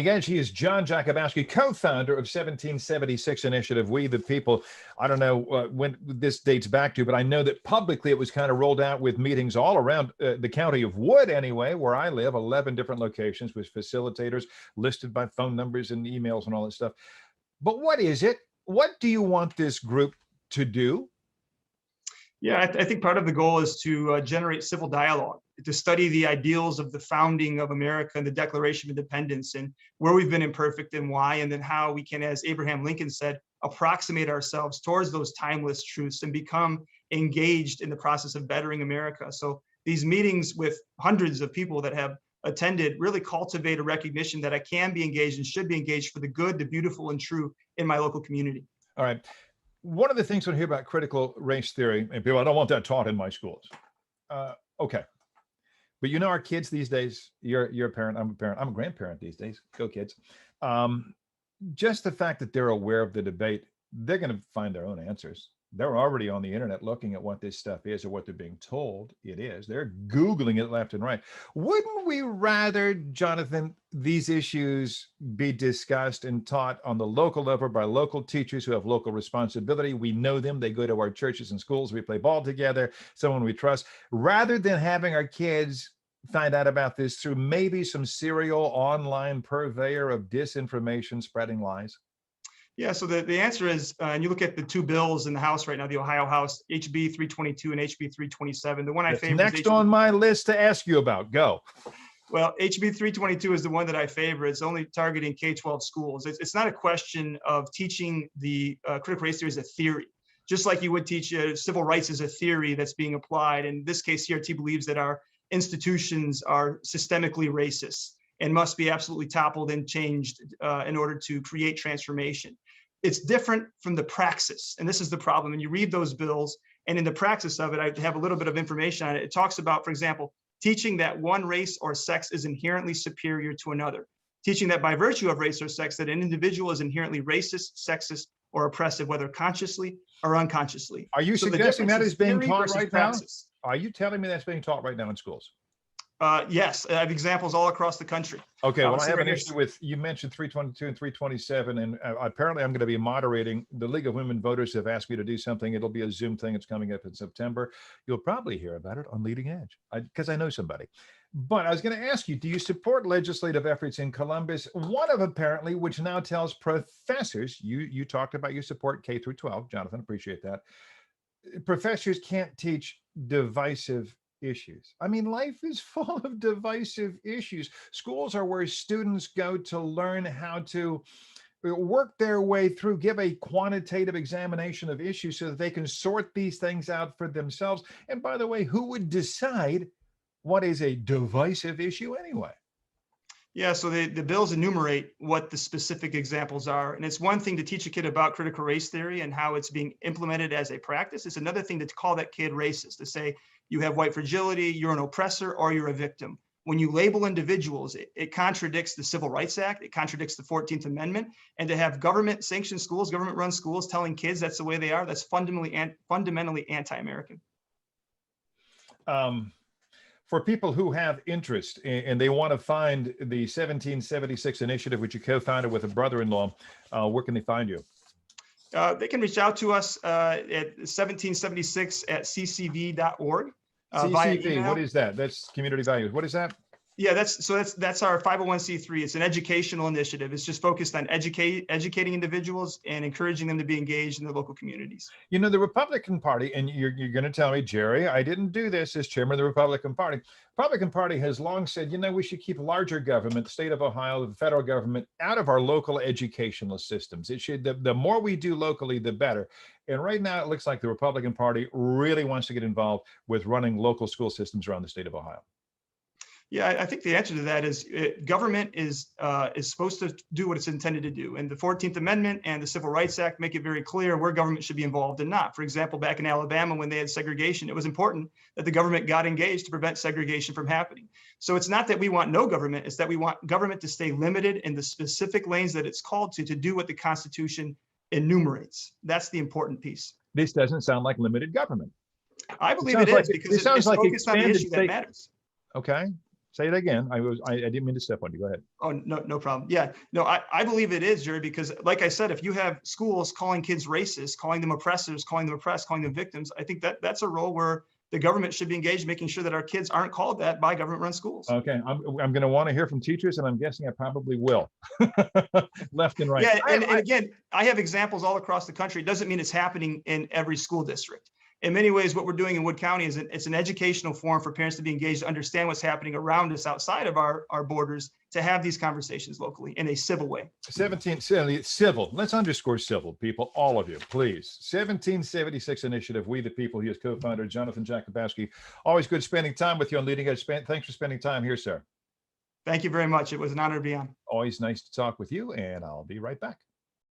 Again, she is John Jakuboski, co-founder of 1776 Initiative, We the People. I don't know when this dates back to, but I know that publicly it was kind of rolled out with meetings all around the county of Wood anyway, where I live, 11 different locations with facilitators listed by phone numbers and emails and all that stuff. But what is it? What do you want this group to do? Yeah, I think part of the goal is to generate civil dialogue, to study the ideals of the founding of America and the Declaration of Independence and where we've been imperfect and why, and then how we can, as Abraham Lincoln said, approximate ourselves towards those timeless truths and become engaged in the process of bettering America. So these meetings with hundreds of people that have attended really cultivate a recognition that I can be engaged and should be engaged for the good, the beautiful, and true in my local community. All right. One of the things when I hear about critical race theory, and people, I don't want that taught in my schools. Okay. But you know, our kids these days, you're a parent, I'm a parent, I'm a grandparent these days. Go kids. Just the fact that they're aware of the debate, they're going to find their own answers. They're already on the internet looking at what this stuff is or what they're being told it is. They're Googling it left and right. Wouldn't we rather, Johnathan, these issues be discussed and taught on the local level by local teachers who have local responsibility? We know them. They go to our churches and schools. We play ball together, someone we trust, rather than having our kids find out about this through maybe some serial online purveyor of disinformation spreading lies? Yeah, so the answer is, and you look at the two bills in the House right now, the Ohio House, HB 322 and HB 327. The one I favor next on my list to ask you about. Go. Well, HB 322 is the one that I favor. It's only targeting K-12 schools. It's not a question of teaching the critical race theory as a theory, just like you would teach civil rights as a theory that's being applied. In this case, CRT believes that our institutions are systemically racist and must be absolutely toppled and changed in order to create transformation. It's different from the praxis, and this is the problem. And you read those bills, and in the praxis of it, I have a little bit of information on it. It talks about, for example, teaching that one race or sex is inherently superior to another, teaching that by virtue of race or sex, that an individual is inherently racist, sexist, or oppressive, whether consciously or unconsciously. Are you suggesting that is being taught right now? Are you telling me that's being taught right now in schools? Yes, I have examples all across the country. Okay, well, I have an issue with, you mentioned 322 and 327, and apparently I'm going to be moderating. The League of Women Voters have asked me to do something. It'll be a Zoom thing. It's coming up in September. You'll probably hear about it on Leading Edge because I know somebody. But I was going to ask you, do you support legislative efforts in Columbus? One of apparently, which now tells professors, you talked about your support K through 12, Johnathan, appreciate that. Professors can't teach divisive issues. I mean, life is full of divisive issues. Schools are where students go to learn how to work their way through, give a quantitative examination of issues so that they can sort these things out for themselves. And by the way, who would decide what is a divisive issue anyway? Yeah, so the bills enumerate what the specific examples are. And it's one thing to teach a kid about critical race theory and how it's being implemented as a practice. It's another thing to call that kid racist, to say you have white fragility, you're an oppressor, or you're a victim. When you label individuals, it contradicts the Civil Rights Act, it contradicts the 14th Amendment, and to have government-sanctioned schools, government-run schools telling kids that's the way they are, that's fundamentally anti-American. For people who have interest and they want to find the 1776 Initiative, which you co-founded with a brother-in-law, where can they find you? They can reach out to us at 1776@ccv.org. CCV, what is that? That's community values. What is that? Yeah, that's our 501c3. It's an educational initiative. It's just focused on educating individuals and encouraging them to be engaged in their local communities. You know, the Republican Party, and you're going to tell me, Jerry, I didn't do this as chairman of the Republican Party. The Republican Party has long said, you know, we should keep larger government, the state of Ohio, the federal government, out of our local educational systems. It should, the more we do locally, the better. And right now, it looks like the Republican Party really wants to get involved with running local school systems around the state of Ohio. Yeah, I think the answer to that is government is supposed to do what it's intended to do. And the 14th Amendment and the Civil Rights Act make it very clear where government should be involved and not. For example, back in Alabama, when they had segregation, it was important that the government got engaged to prevent segregation from happening. So it's not that we want no government, it's that we want government to stay limited in the specific lanes that it's called to do what the Constitution enumerates. That's the important piece. This doesn't sound like limited government. I believe it is, because it's focused on the issue that matters. Okay. Say it again. I didn't mean to step on you. Go ahead. Oh, no problem. Yeah, no, I believe it is, Jerry, because like I said, if you have schools calling kids racist, calling them oppressors, calling them oppressed, calling them victims, I think that's a role where the government should be engaged, making sure that our kids aren't called that by government-run schools. Okay, I'm going to want to hear from teachers, and I'm guessing I probably will. Left and right. Yeah, and again, I have examples all across the country. It doesn't mean it's happening in every school district. In many ways, what we're doing in Wood County is it's an educational forum for parents to be engaged, to understand what's happening around us outside of our borders, to have these conversations locally in a civil way. 1770 civil. Let's underscore civil, people, all of you, please. 1776 initiative, We the People. He is co-founder Johnathan Jakuboski. Always good spending time with you on Leading Edge. Thanks for spending time here, sir. Thank you very much. It was an honor to be on. Always nice to talk with you, and I'll be right back.